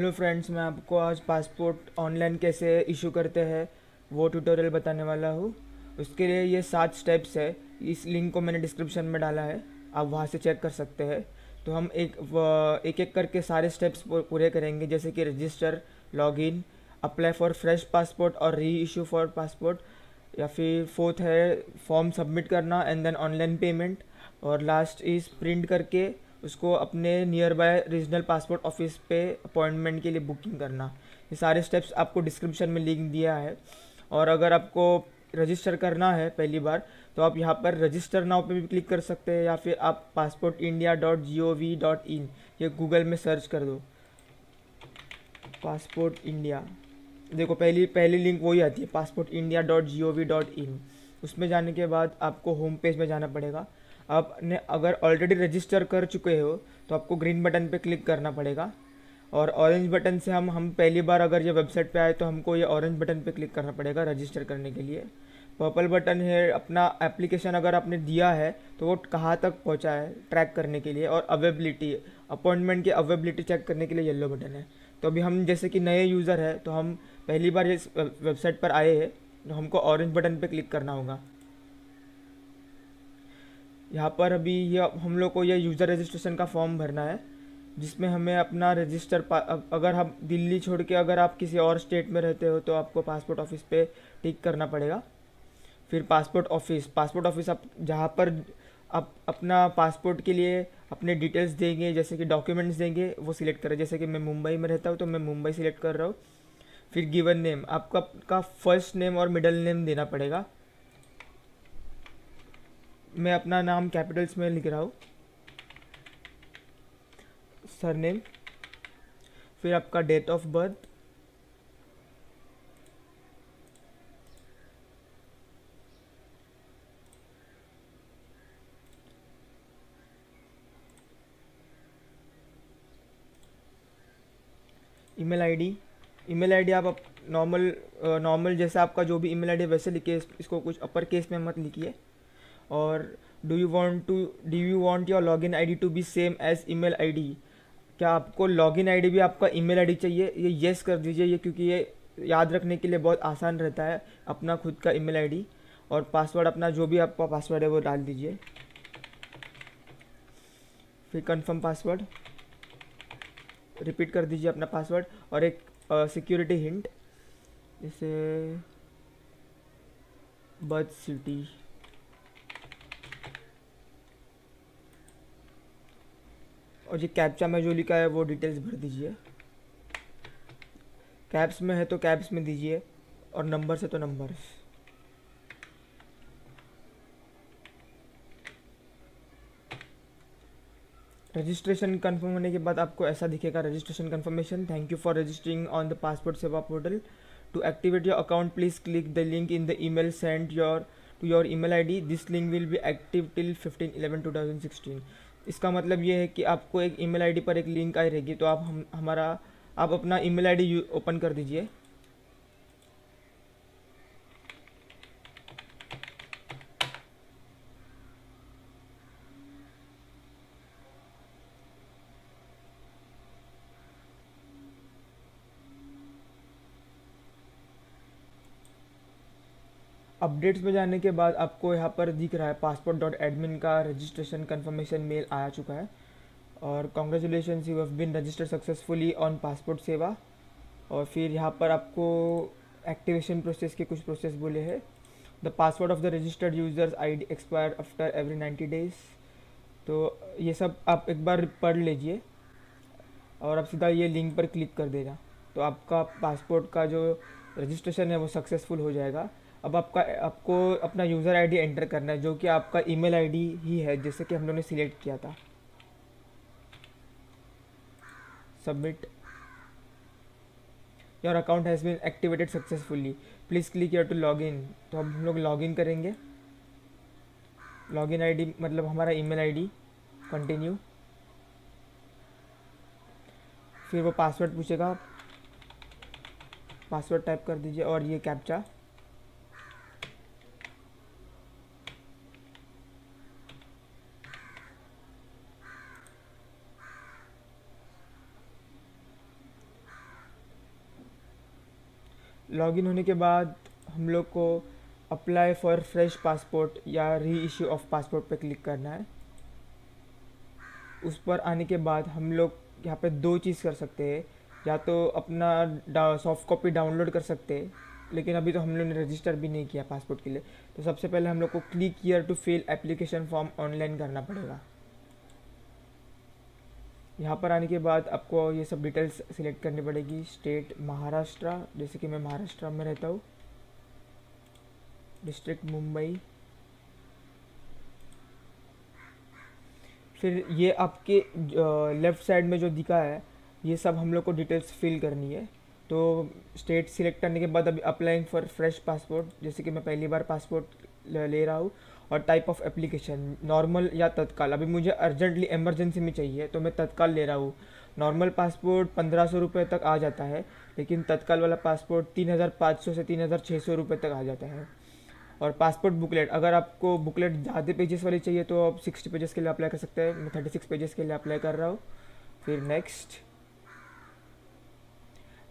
Hello friends, मैं आपको आज पासपोर्ट ऑनलाइन कैसे इशू करते हैं वो ट्यूटोरियल बताने वाला हूँ। उसके लिए ये 7 स्टेप्स है। इस लिंक को मैंने डिस्क्रिप्शन में डाला है, आप वहाँ से चेक कर सकते हैं। तो हम एक एक करके सारे स्टेप्स पूरे करेंगे, जैसे कि register, login, apply for fresh passport और री इशू फॉर पासपोर्ट, या फिर फोर्थ है फॉर्म सबमिट करना एंड देन ऑनलाइन पेमेंट, और लास्ट इज़ प्रिंट करके उसको अपने near by regional passport office पे अपॉइंटमेंट के लिए बुकिंग करना। ये सारे स्टेप्स आपको डिस्क्रिप्शन में लिंक दिया है। और अगर आपको रजिस्टर करना है पहली बार, तो आप यहाँ पर रजिस्टर नाउ पे भी क्लिक कर सकते हैं, या फिर आप passportindia.gov.in ये गूगल में सर्च कर दो, पासपोर्ट इंडिया। देखो पहली पहली लिंक वही आती है, passportindia.gov.in। उसमें जाने के बाद आपको होम पेज में जाना पड़ेगा। आपने अगर ऑलरेडी रजिस्टर कर चुके हो तो आपको ग्रीन बटन पे क्लिक करना पड़ेगा, और ऑरेंज बटन से हम पहली बार अगर ये वेबसाइट पे आए तो हमको ये ऑरेंज बटन पे क्लिक करना पड़ेगा रजिस्टर करने के लिए। पर्पल बटन है अपना एप्लीकेशन अगर आपने दिया है तो वो कहाँ तक पहुँचा है ट्रैक करने के लिए, और अवेबिलिटी, अपॉइंटमेंट की अवेबिलिटी चेक करने के लिए येलो बटन है। तो अभी हम जैसे कि नए यूज़र है तो हम पहली बार इस वेबसाइट पर आए हैं, तो हमको ऑरेंज बटन पे क्लिक करना होगा। यहाँ पर अभी ये हम लोग को ये यूज़र रजिस्ट्रेशन का फॉर्म भरना है, जिसमें हमें अपना अगर हम दिल्ली छोड़ के अगर आप किसी और स्टेट में रहते हो तो आपको पासपोर्ट ऑफिस पे टिक करना पड़ेगा। फिर पासपोर्ट ऑफिस आप जहाँ पर आप अपना पासपोर्ट के लिए अपने डिटेल्स देंगे, जैसे कि डॉक्यूमेंट्स देंगे, वो सिलेक्ट करें। जैसे कि मैं मुंबई में रहता हूँ तो मैं मुंबई सिलेक्ट कर रहा हूँ। फिर गिवन नेम, आपका फर्स्ट नेम और मिडल नेम देना पड़ेगा। मैं अपना नाम कैपिटल्स में लिख रहा हूँ, सरनेम। फिर आपका date of birth, email ID. Email ID आप नॉर्मल जैसे आपका जो भी ईमेल आईडी वैसे लिखिए, इसको कुछ अपर केस में मत लिखिए। और do you want your login ID to be same as email ID, क्या आपको लॉगिन आईडी भी आपका ईमेल आईडी चाहिए? ये येस कर दीजिए, ये क्योंकि ये याद रखने के लिए बहुत आसान रहता है, अपना खुद का ईमेल आईडी। और पासवर्ड अपना जो भी आपका पासवर्ड है वो डाल दीजिए। फिर कंफर्म पासवर्ड, रिपीट कर दीजिए अपना पासवर्ड। और एक सिक्योरिटी हिंट, जैसे बर्थ सिटी। और ये कैप्चा में जो लिखा है वो डिटेल्स भर दीजिए। कैप्स में है तो कैप्स में दीजिए, और नंबर है तो नंबर्स। रजिस्ट्रेशन कंफर्म होने के बाद आपको ऐसा दिखेगा, registration confirmation, thank you for registering on the passport Seva portal. To activate your account please click the link in the email send to your email ID. This link will be active till 15/11/2016। इसका मतलब ये है कि आपको एक email ID पर एक link आई रहेगी, तो आप अपना ईमेल आईडी ओपन कर दीजिए। अपडेट्स में जाने के बाद आपको यहाँ पर दिख रहा है passport.admin का रजिस्ट्रेशन कंफर्मेशन मेल आया चुका है, और congratulation you have been registered successfully on passport Seva. और फिर यहाँ पर आपको एक्टिवेशन प्रोसेस के कुछ प्रोसेस बोले हैं। The password of the registered users ID expire after every 90 days. तो ये सब आप एक बार पढ़ लीजिए, और आप सीधा ये लिंक पर क्लिक कर देना, तो आपका पासपोर्ट का जो रजिस्ट्रेशन है वो सक्सेसफुल हो जाएगा। अब आपको अपना यूज़र आईडी एंटर करना है, जो कि आपका ईमेल आईडी ही है, जैसे कि हम लोगों ने सिलेक्ट किया था। Submit. Your account has been activated successfully, please click your to log in. तो अब हम लोग लॉग इन करेंगे। लॉगिन आईडी मतलब हमारा ईमेल आईडी, कंटिन्यू। फिर वो पासवर्ड पूछेगा, पासवर्ड टाइप कर दीजिए, और ये कैप्चा। लॉगिन होने के बाद हम लोग को अप्लाई फॉर फ्रेश पासपोर्ट या री इश्यू ऑफ पासपोर्ट पे क्लिक करना है। उस पर आने के बाद हम लोग यहाँ पे दो चीज़ कर सकते हैं, या तो अपना सॉफ्ट कॉपी डाउनलोड कर सकते हैं, लेकिन अभी तो हम लोग ने रजिस्टर भी नहीं किया पासपोर्ट के लिए। तो सबसे पहले हम लोग को click here to fill application form online करना पड़ेगा। यहाँ पर आने के बाद आपको ये सब डिटेल्स सिलेक्ट करनी पड़ेगी। स्टेट महाराष्ट्र, जैसे कि मैं महाराष्ट्र में रहता हूँ। डिस्ट्रिक्ट मुंबई। फिर ये आपके लेफ़्ट साइड में जो दिखा है ये सब हम लोग को डिटेल्स फिल करनी है। तो स्टेट सिलेक्ट करने के बाद अभी अप्लाइंग फॉर फ्रेश पासपोर्ट, जैसे कि मैं पहली बार पासपोर्ट ले रहा हूँ। और टाइप ऑफ एप्लीकेशन नॉर्मल या तत्काल। अभी मुझे अर्जेंटली इमरजेंसी में चाहिए तो मैं तत्काल ले रहा हूँ। नॉर्मल पासपोर्ट 1500 रुपये तक आ जाता है, लेकिन तत्काल वाला पासपोर्ट 3500 से 3600 रुपये तक आ जाता है। और पासपोर्ट बुकलेट, अगर आपको बुकलेट ज़्यादा पेजेस वाली चाहिए तो आप 60 पेजेस के लिए अप्लाई कर सकते हैं। मैं 36 पेजेस के लिए अप्लाई कर रहा हूँ। फिर नेक्स्ट।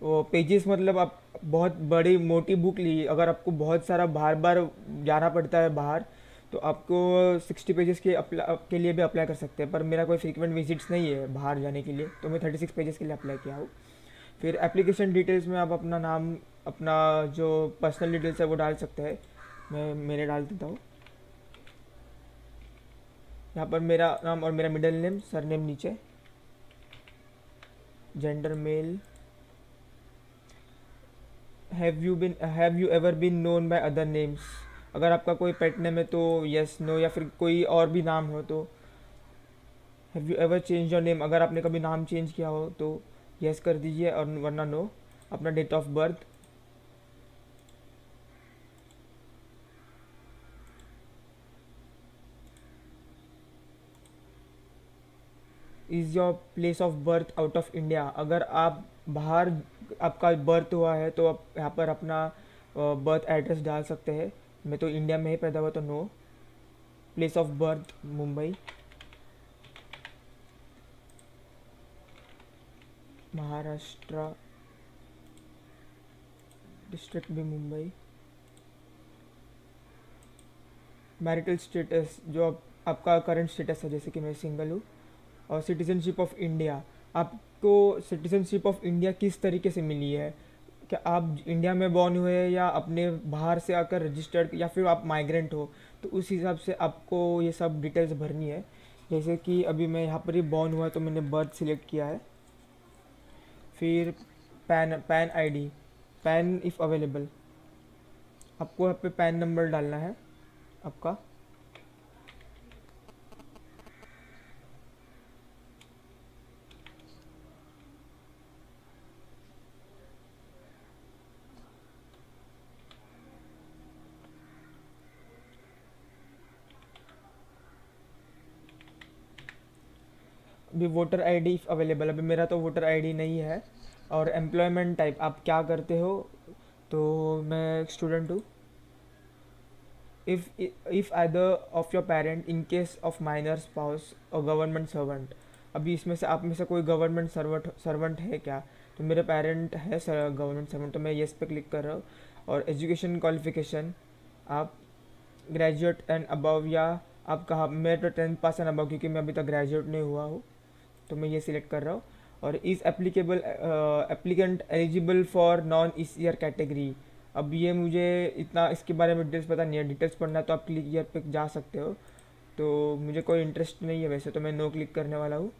वो पेजेस मतलब आप बहुत बड़ी मोटी बुक ली, अगर आपको बहुत सारा बार बार जाना पड़ता है बाहर, तो आपको 60 पेजेस के लिए भी अप्लाई कर सकते हैं। पर मेरा कोई फ्रीक्वेंट विजिट्स नहीं है बाहर जाने के लिए, तो मैं 36 पेजेस के लिए अप्लाई किया हूँ। फिर एप्लीकेशन डिटेल्स में आप अपना नाम, अपना जो पर्सनल डिटेल्स है वो डाल सकते हैं। मैं मेरे डाल देता हूँ। यहाँ पर मेरा नाम और मेरा मिडिल नेम, सरनेम नीचे। Gender male. Have you ever been known by other names, अगर आपका कोई पेट नेम है तो यस नो, या फिर कोई और भी नाम हो तो। Have you ever change your name, अगर आपने कभी नाम चेंज किया हो तो यस कर दीजिए और वरना नो। अपना date of birth. Is your place of birth out of India, अगर आप बाहर आपका बर्थ हुआ है तो आप यहाँ पर अपना बर्थ एड्रेस डाल सकते हैं। मैं तो इंडिया में ही पैदा हुआ तो no. Place of birth Mumbai, Maharashtra. District भी मुंबई। मैरिटल स्टेटस, जो आपका करंट स्टेटस है, जैसे कि मैं सिंगल हूँ। और सिटीजनशिप ऑफ इंडिया, आपको सिटीजनशिप ऑफ इंडिया किस तरीके से मिली है, क्या आप इंडिया में बॉर्न हुए हैं या अपने बाहर से आकर रजिस्टर्ड, या फिर आप माइग्रेंट हो, तो उस हिसाब से आपको ये सब डिटेल्स भरनी है। जैसे कि अभी मैं यहाँ पर ही बॉर्न हुआ तो मैंने बर्थ सिलेक्ट किया है। फिर pan ID, pan if available, आपको यहाँ पे पैन नंबर डालना है आपका। अभी वोटर आईडी इफ़ अवेलेबल, अभी मेरा तो वोटर आईडी नहीं है। और एम्प्लॉयमेंट टाइप, आप क्या करते हो, तो मैं स्टूडेंट हूँ। If either of your parent in case of minor spouse और गवर्नमेंट सर्वेंट, अभी इसमें से आप में से कोई गवर्नमेंट सर्वेंट है क्या, तो मेरे पेरेंट है गवर्नमेंट सर्वेंट, तो मैं येस पे क्लिक कर रहा हूँ। और एजुकेशन क्वालिफिकेशन, आप ग्रेजुएट एंड अबव, या आप कहाँ, मैं तो 10th पास एंड अबव, क्योंकि मैं अभी तक ग्रेजुएट नहीं हुआ हूँ, तो मैं ये सिलेक्ट कर रहा हूँ। और is applicable applicant eligible for non इस ईयर कैटेगरी, अब ये मुझे इतना इसके बारे में डिटेल्स पता नहीं है। डिटेल्स पढ़ना है तो आप क्लिक ईयर पे जा सकते हो, तो मुझे कोई इंटरेस्ट नहीं है वैसे, तो मैं नो क्लिक करने वाला हूँ।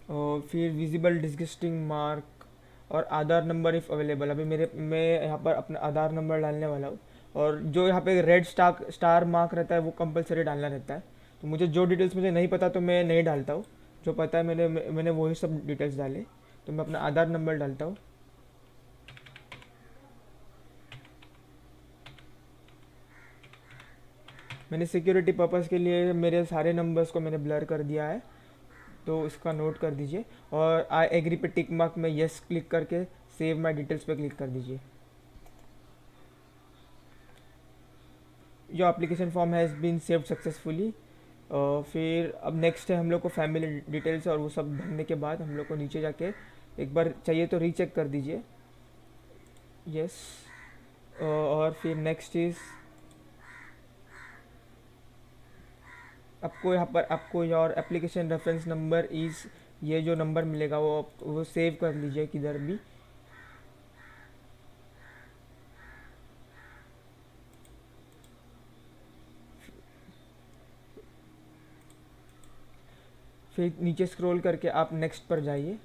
और फिर विजिबल डिस्गस्टिंग मार्क और आधार नंबर इफ़ अवेलेबल, अभी मैं यहाँ पर अपना आधार नंबर डालने वाला हूँ। और जो यहाँ पे रेड स्टार मार्क रहता है वो कंपलसरी डालना रहता है। तो मुझे जो डिटेल्स मुझे नहीं पता तो मैं नहीं डालता हूँ, जो पता है मैंने वही सब डिटेल्स डाले। तो मैं अपना आधार नंबर डालता हूँ। मैंने सिक्योरिटी पर्पज़ के लिए मेरे सारे नंबर्स को मैंने ब्लर कर दिया है, तो इसका नोट कर दीजिए। और आई एग्री पे टिक मार्क में येस क्लिक करके सेव माई डिटेल्स पे क्लिक कर दीजिए। Your application form has been saved successfully. फिर अब नेक्स्ट है हम लोग को फैमिली डिटेल्स, और वो सब भरने के बाद हम लोग को नीचे जाके एक बार चाहिए तो रीचेक कर दीजिए। यस, और फिर नेक्स्ट चीज़, आपको यहाँ पर आपको your application reference number is, ये जो नंबर मिलेगा वो सेव कर लीजिए किधर भी। फिर नीचे स्क्रॉल करके आप नेक्स्ट पर जाइए।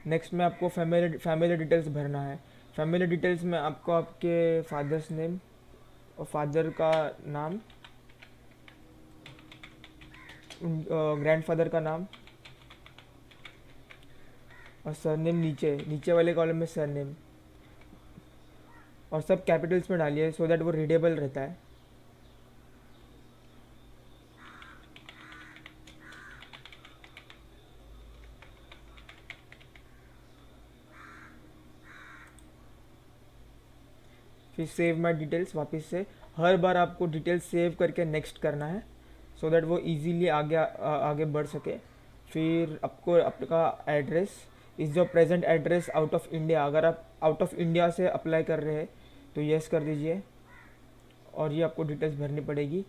नेक्स्ट में आपको फैमिली डिटेल्स भरना है। फैमिली डिटेल्स में आपको आपके फादर्स नेम और फादर का नाम, ग्रैंडफादर का नाम और सरनेम नीचे नीचे वाले कॉलम में सरनेम, और सब कैपिटल्स में डालिए सो दैट वो रीडेबल रहता है। फिर सेव माई डिटेल्स, वापस से हर बार आपको डिटेल्स सेव करके नेक्स्ट करना है सो दैट वो इजीली आगे बढ़ सके। फिर आपको आपका address is your present address out of India, अगर आप आउट ऑफ इंडिया से अप्लाई कर रहे हैं तो यस कर दीजिए, और ये आपको डिटेल्स भरनी पड़ेगी।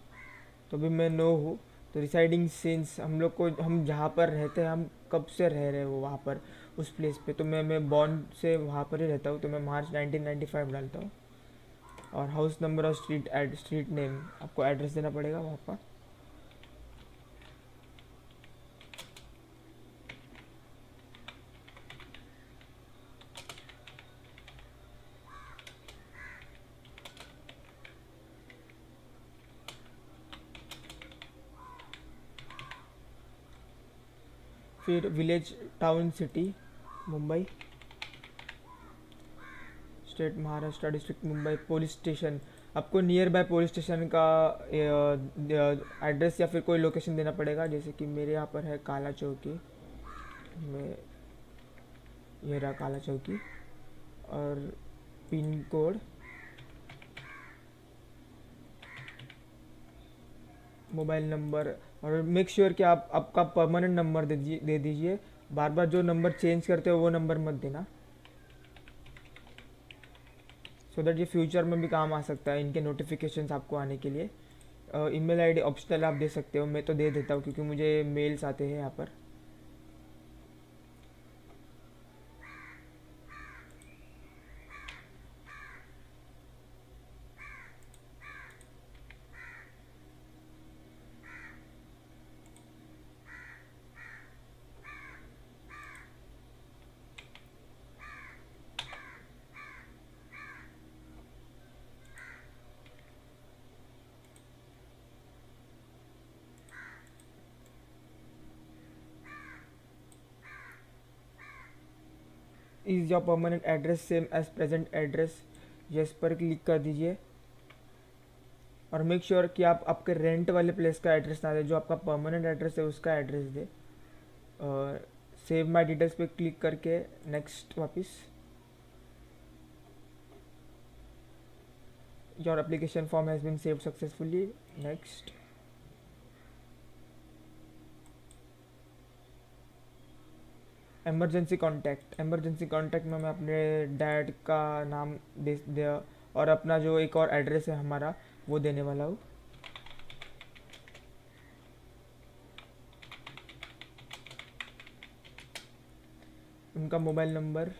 तो भी मैं नो हूँ, तो रिसाइडिंग सिंस हम लोग को, हम जहाँ पर रहते हैं, हम कब से रह रहे हैं वो वहाँ पर उस प्लेस पे, तो मैं बॉर्न से वहाँ पर ही रहता हूँ, तो मैं मार्च 1995 डालता हूँ। और हाउस नंबर और स्ट्रीट नेम आपको एड्रेस देना पड़ेगा वहाँ पर। फिर village, town, city Mumbai, state Maharashtra, district Mumbai, police station आपको नियर बाय पुलिस स्टेशन का एड्रेस या फिर कोई लोकेशन देना पड़ेगा। जैसे कि मेरे यहाँ पर है काला चौकी, में ये रहा काला चौकी, और पिन कोड, मोबाइल नंबर, और मेक श्योर कि आप आपका परमानेंट नंबर दे दीजिए। बार बार जो नंबर चेंज करते हो वो नंबर मत देना, सो दैट ये फ्यूचर में भी काम आ सकता है इनके नोटिफिकेशंस आपको आने के लिए। ईमेल आईडी ऑप्शनल आप दे सकते हो, मैं तो दे देता हूँ क्योंकि मुझे मेल्स आते हैं यहाँ पर। Is your permanent address same as present address, yes पर क्लिक कर दीजिए। और मेक श्योर कि आप आपके रेंट वाले प्लेस का एड्रेस ना दे, जो आपका परमानेंट एड्रेस है उसका एड्रेस दे। और सेव माई डिटेल्स पे क्लिक करके नेक्स्ट वापस। Your application form has been saved successfully, next. Emergency contact में मैं अपने डैड का नाम दे और अपना जो एक और एड्रेस है हमारा वो देने वाला हूँ। उनका मोबाइल नंबर,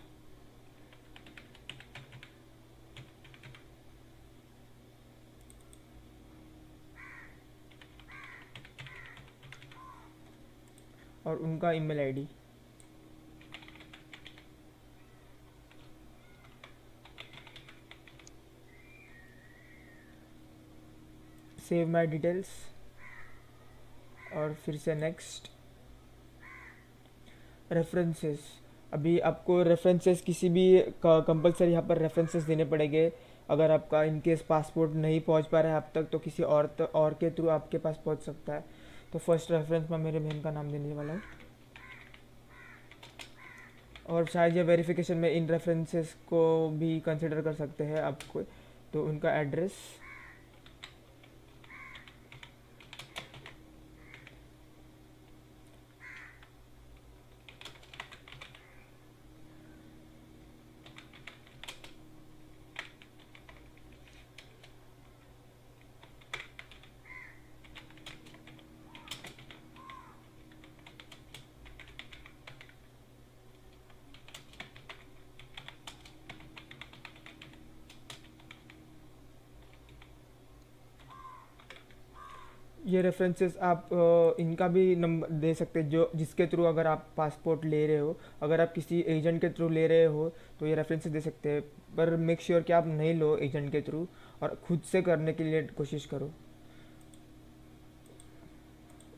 और उनका email ID. Save my details और फिर से नेक्स्ट। रेफरेंसेस, अभी आपको रेफरेंसेस किसी भी कंपलसरी यहाँ पर रेफरेंसेस देने पड़ेंगे। अगर आपका इनकेस पासपोर्ट नहीं पहुँच पा रहा है अब तक तो किसी और के थ्रू आपके पास पहुँच सकता है। तो फर्स्ट रेफरेंस में मेरे बहन का नाम देने वाला हूँ, और शायद ये वेरिफिकेशन में इन रेफरेंसेस को भी कंसिडर कर सकते हैं आपको। तो उनका एड्रेस, ये रेफरेंसेस आप इनका भी नंबर दे सकते हैं, जो जिसके थ्रू अगर आप पासपोर्ट ले रहे हो, अगर आप किसी एजेंट के थ्रू ले रहे हो तो ये रेफरेंसेस दे सकते हैं, पर मेक श्योर कि आप नहीं लो एजेंट के थ्रू और खुद से करने के लिए कोशिश करो।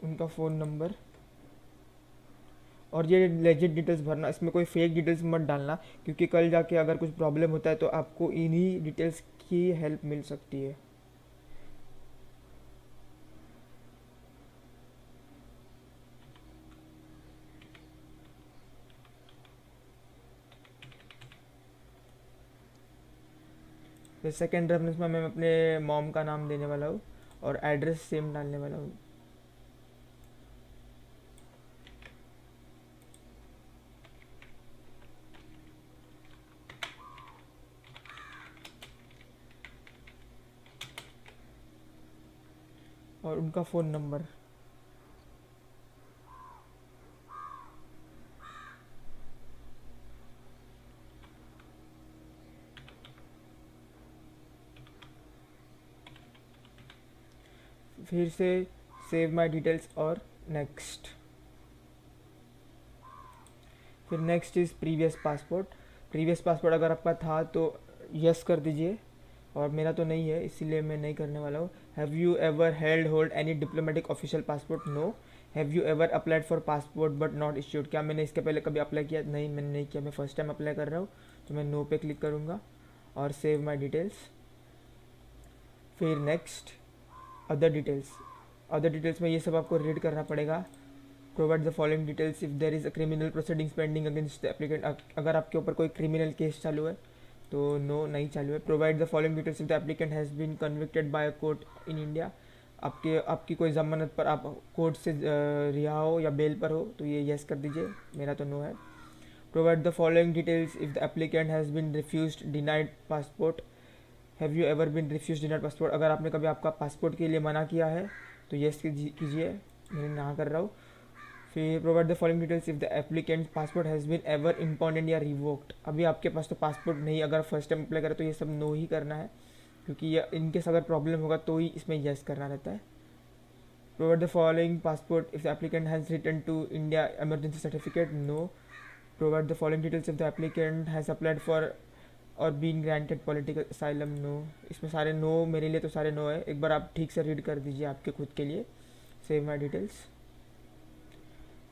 उनका फ़ोन नंबर और ये लेजिट डिटेल्स भरना, इसमें कोई फेक डिटेल्स मत डालना, क्योंकि कल जाके अगर कुछ प्रॉब्लम होता है तो आपको इन्हीं डिटेल्स की हेल्प मिल सकती है। फिर सेकेंड रेफरेंस में मैं अपने मॉम का नाम देने वाला हूँ और एड्रेस सेम डालने वाला हूँ। और उनका फ़ोन नंबर। फिर से सेव माय डिटेल्स और नेक्स्ट। फिर next is previous passport. Previous passport अगर आपका था तो यस कर दीजिए, और मेरा तो नहीं है इसीलिए मैं नहीं करने वाला हूँ। Have you ever held hold any diplomatic official passport? No. Have you ever applied for passport but not issued? क्या मैंने इसके पहले कभी अप्लाई किया? नहीं, मैंने नहीं किया, मैं फर्स्ट टाइम अप्लाई कर रहा हूँ, तो मैं नो पे क्लिक करूँगा और सेव माई डिटेल्स। फिर next other details. Other details में ये सब आपको रीड करना पड़ेगा। Provide the following details if there is a criminal proceedings pending against the applicant. अगर आपके ऊपर कोई क्रिमिनल केस चालू है तो नो, नहीं चालू है। Provide the following details if the applicant has been convicted by a court in India. आपकी कोई जमानत पर आप कोर्ट से रिहा हो या बेल पर हो तो ये येस कर दीजिए, मेरा तो नो है। Provide the following details if the applicant has been refused denied passport. Have you ever been refuse denied passport? अगर आपने कभी आपका पासपोर्ट के लिए मना किया है तो येस कीजिए, मैं ना कर रहा हूँ। फिर provide the following details if the applicant passport has been ever impounded या रिवोक्ड। अभी आपके पास तो पासपोर्ट नहीं, अगर फर्स्ट टाइम अप्लाई करें तो ये सब नो ही करना है, क्योंकि ये इनकेस अगर प्रॉब्लम होगा तो ही इसमें येस करना रहता है। Provide the following passport if the applicant has return to India emergency certificate? No. Provide the following details if the applicant has applied for और being granted political asylum? No. इसमें सारे no, मेरे लिए तो सारे नो है, एक बार आप ठीक से रीड कर दीजिए आपके खुद के लिए। Save my details.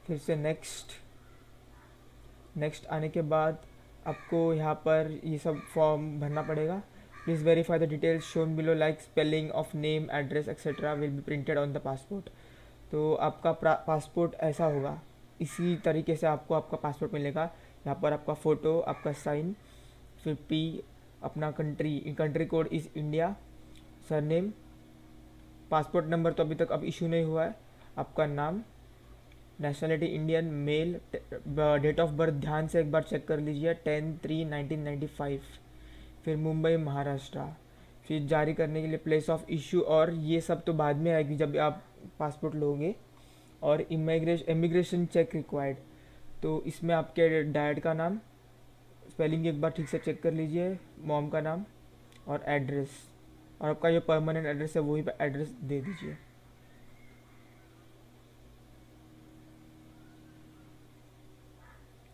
फिर से नेक्स्ट आने के बाद आपको यहाँ पर ये सब फॉर्म भरना पड़ेगा। Please verify the details shown below like spelling of name, address etcetera will be printed on the passport. तो आपका पासपोर्ट ऐसा होगा, इसी तरीके से आपको आपका पासपोर्ट मिलेगा। यहाँ पर आपका फ़ोटो, आपका साइन, फिर पी, अपना country code is India, surname, passport number तो अभी तक अब इशू नहीं हुआ है, आपका नाम, nationality Indian, male, date of birth ध्यान से एक बार चेक कर लीजिए 10/3/1995, फिर मुंबई महाराष्ट्र, फिर जारी करने के लिए प्लेस ऑफ इशू, और ये सब तो बाद में आएगी जब आप पासपोर्ट लोगे। और इमिग्रेशन चेक रिक्वायर्ड, तो इसमें आपके डैड का नाम, स्पेलिंग एक बार ठीक से चेक कर लीजिए, मॉम का नाम और एड्रेस, और आपका जो परमानेंट एड्रेस है वही पे एड्रेस दे दीजिए।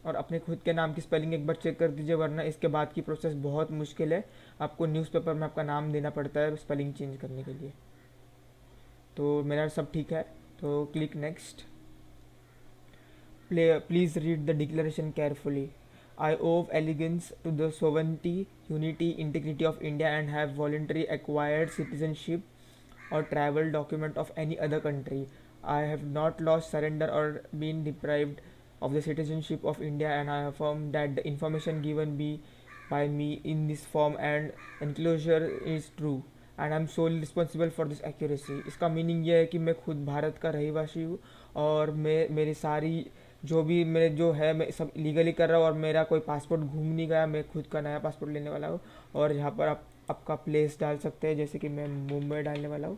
और अपने खुद के नाम की स्पेलिंग एक बार चेक कर दीजिए, वरना इसके बाद की प्रोसेस बहुत मुश्किल है, आपको न्यूज़पेपर में आपका नाम देना पड़ता है स्पेलिंग चेंज करने के लिए। तो मेरा सब ठीक है, तो click next. Please read the declaration carefully. I owe allegiance to the sovereignty, unity, integrity of India and have voluntarily acquired citizenship or travel document of any other country. I have not lost, surrender or been deprived of the citizenship of India, and I affirm that the information given by me in this form and enclosure is true and I am solely responsible for this accuracy. इसका meaning ये है कि मैं खुद भारत का रहीवासी हूँ और मेरी सारी जो है मैं सब लीगली कर रहा हूँ, और मेरा कोई पासपोर्ट घूम नहीं गया, मैं खुद का नया पासपोर्ट लेने वाला हूँ। और यहाँ पर आप आपका प्लेस डाल सकते हैं, जैसे कि मैं मुंबई डालने वाला हूँ।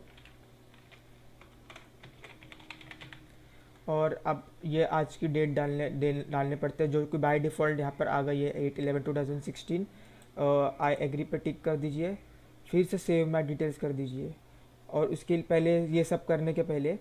और अब ये आज की डेट डालने पड़ते हैं, जो कि बाय डिफ़ॉल्ट यहाँ पर आ गई है 8/11/2016। आई एग्री पर टिक कर दीजिए, फिर से सेव माई डिटेल्स कर दीजिए। और उसके पहले, ये सब करने के पहले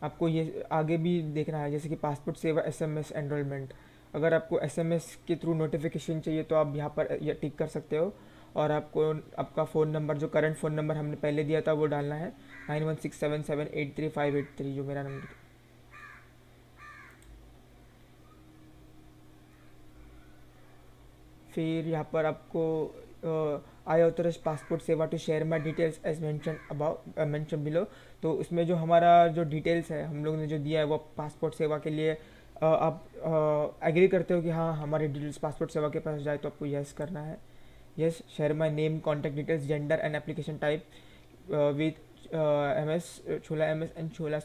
आपको ये आगे भी देखना है, जैसे कि पासपोर्ट सेवा एसएमएस एनरोलमेंट। अगर आपको एसएमएस के थ्रू नोटिफिकेशन चाहिए तो आप यहाँ पर ये टिक कर सकते हो। और आपको आपका फ़ोन नंबर, जो करंट फ़ोन नंबर हमने पहले दिया था, वो डालना है 9167783583, जो मेरा नंबर। फिर यहाँ पर आपको I authorise passport Seva to share my details as mention below. तो उसमें जो हमारा जो डिटेल्स है हम लोग ने जो दिया है वो पासपोर्ट सेवा के लिए, आप एग्री करते हो कि हाँ हमारे डिटेल्स पासपोर्ट सेवा के पास जाए, तो आपको यस करना है। Yes, share my name, contact details, gender and application type with chhola M S and छोला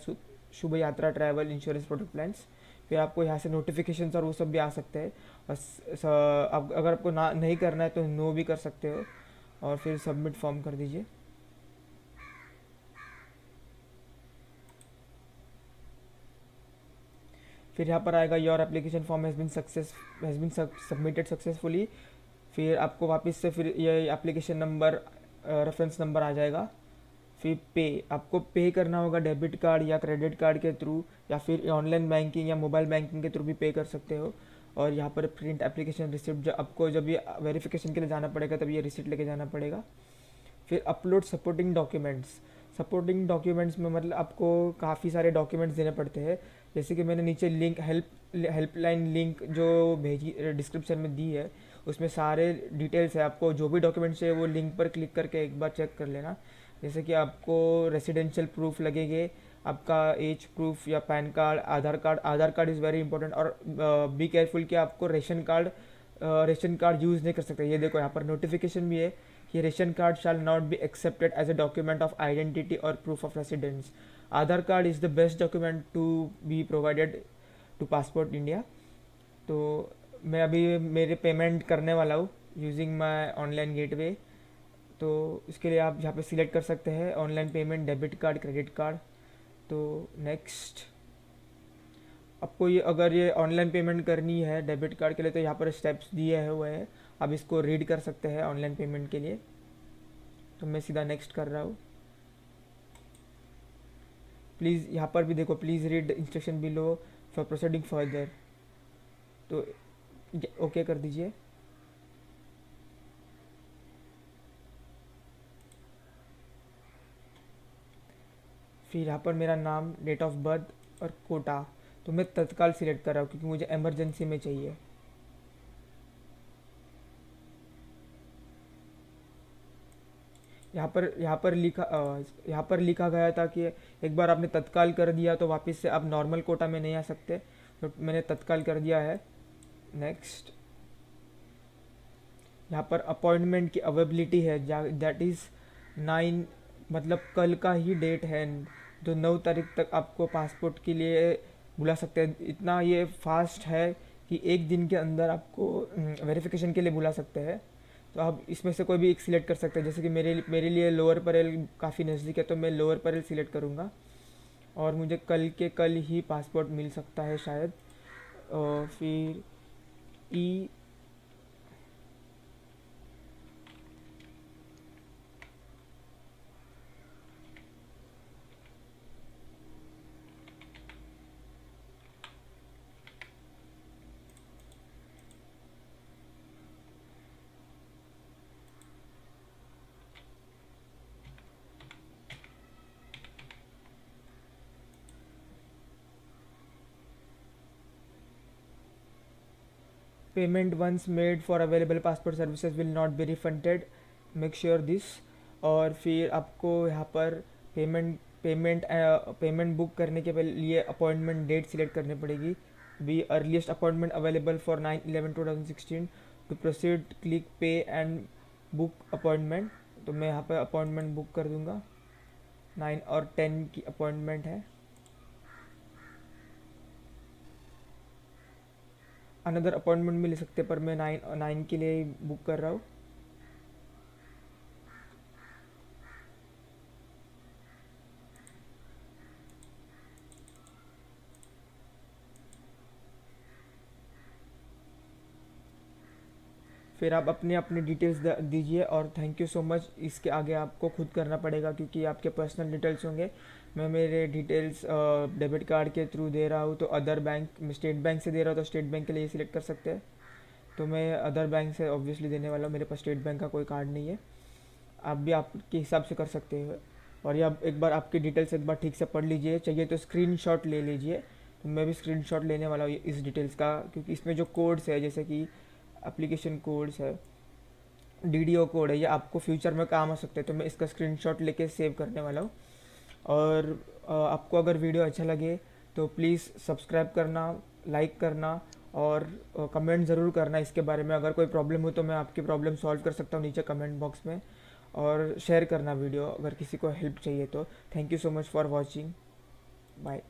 शुभ यात्रा ट्रैवल इंश्योरेंस प्रोडक्ट प्लान्स। फिर आपको यहाँ से नोटिफिकेशंस और वो सब भी आ सकते हैं। और अगर आपको ना नहीं करना है तो नो भी कर सकते हो, और फिर सबमिट फॉर्म कर दीजिए। फिर यहाँ पर आएगा your application form has been submitted successfully. फिर आपको वापस से फिर ये एप्लीकेशन नंबर, रेफरेंस नंबर आ जाएगा। फिर पे, आपको पे करना होगा डेबिट कार्ड या क्रेडिट कार्ड के थ्रू, या फिर ऑनलाइन बैंकिंग या मोबाइल बैंकिंग के थ्रू भी पे कर सकते हो। और यहाँ पर प्रिंट एप्लीकेशन रिसिप्ट, जो आपको जब ये वेरिफिकेशन के लिए जाना पड़ेगा तब ये रिसिप्ट लेके जाना पड़ेगा। फिर upload supporting documents. Supporting documents में मतलब आपको काफ़ी सारे डॉक्यूमेंट्स देने पड़ते हैं, जैसे कि मैंने नीचे लिंक हेल्पलाइन लिंक जो भेजी डिस्क्रिप्शन में दी है, उसमें सारे डिटेल्स है। आपको जो भी डॉक्यूमेंट्स चाहिए वो लिंक पर क्लिक करके एक बार चेक कर लेना। जैसे कि आपको रेसिडेंशियल प्रूफ लगेंगे, आपका एज प्रूफ या pan card, Aadhaar card is very important. और बी केयरफुल कि आपको रेशन कार्ड यूज़ नहीं कर सकते। ये देखो यहाँ पर नोटिफिकेशन भी है कि ration card shall not be accepted as a document of identity और proof of residence. Aadhaar card is the best document to be provided to passport India. तो मैं अभी मेरे पेमेंट करने वाला हूँ यूजिंग माई ऑनलाइन गेटवे। तो इसके लिए आप यहाँ पे सिलेक्ट कर सकते हैं online payment, debit card, credit card. तो नेक्स्ट, आपको ये अगर ये ऑनलाइन पेमेंट करनी है डेबिट कार्ड के लिए तो यहाँ पर स्टेप्स दिए हुए हैं, आप इसको रीड कर सकते हैं ऑनलाइन पेमेंट के लिए। तो मैं सीधा नेक्स्ट कर रहा हूँ। प्लीज़ यहाँ पर भी देखो, please read instruction below for proceeding further. तो ओके कर दीजिए। फिर यहाँ पर मेरा नाम, डेट ऑफ बर्थ और कोटा, तो मैं तत्काल सिलेक्ट कर रहा हूँ क्योंकि मुझे इमरजेंसी में चाहिए। यहाँ पर लिखा गया था कि एक बार आपने तत्काल कर दिया तो वापस से आप नॉर्मल कोटा में नहीं आ सकते, तो मैंने तत्काल कर दिया है। नेक्स्ट, यहाँ पर अपॉइंटमेंट की अवेलेबिलिटी है, दैट इज़ 9, मतलब कल का ही डेट है, तो 9 तारीख तक आपको पासपोर्ट के लिए बुला सकते हैं। इतना ये फास्ट है कि एक दिन के अंदर आपको वेरिफिकेशन के लिए बुला सकते हैं। तो आप इसमें से कोई भी एक सिलेक्ट कर सकते हैं, जैसे कि मेरे लिए लोअर परेल काफ़ी नज़दीक है तो मैं लोअर परेल सिलेक्ट करूँगा, और मुझे कल के कल ही पासपोर्ट मिल सकता है शायद। और फिर ई, payment once made for available passport services will not be refunded, make sure this. और फिर आपको यहाँ पर पेमेंट बुक करने के लिए अपॉइंटमेंट डेट सिलेक्ट करनी पड़ेगी। Be earliest appointment available for 9/11/2016 to proceed, click pay and book appointment. तो मैं यहाँ पर अपॉइंटमेंट बुक कर दूँगा, 9 और 10 की अपॉइंटमेंट है। अनदर अपॉइंटमेंट भी ले सकते हैं पर मैं 9 के लिए बुक कर रहा हूँ। फिर आप अपनी अपनी डिटेल्स दीजिए। और थैंक यू सो मच। इसके आगे आपको खुद करना पड़ेगा क्योंकि आपके पर्सनल डिटेल्स होंगे। मैं मेरे डिटेल्स डेबिट कार्ड के थ्रू दे रहा हूँ, तो अदर बैंक, स्टेट बैंक से दे रहा हूँ तो स्टेट बैंक के लिए सिलेक्ट कर सकते हैं। तो मैं अदर बैंक से ऑब्वियसली देने वाला हूँ, मेरे पास स्टेट बैंक का कोई कार्ड नहीं है। आप भी आपके हिसाब से कर सकते हो। और ये आप एक बार आपकी डिटेल्स एक बार ठीक से पढ़ लीजिए, चाहिए तो स्क्रीनशॉट ले लीजिए। तो मैं भी स्क्रीनशॉट लेने वाला हूँ इस डिटेल्स का, क्योंकि इसमें जो कोड्स है जैसे कि एप्लीकेशन कोड्स है, डीडीओ कोड है, ये आपको फ्यूचर में काम आ सकते हैं। तो मैं इसका स्क्रीनशॉट लेके सेव करने वाला हूँ। और आपको अगर वीडियो अच्छा लगे तो प्लीज़ सब्सक्राइब करना, लाइक करना और कमेंट ज़रूर करना इसके बारे में। अगर कोई प्रॉब्लम हो तो मैं आपकी प्रॉब्लम सॉल्व कर सकता हूँ नीचे कमेंट बॉक्स में। और शेयर करना वीडियो अगर किसी को हेल्प चाहिए तो। Thank you so much for watching. Bye.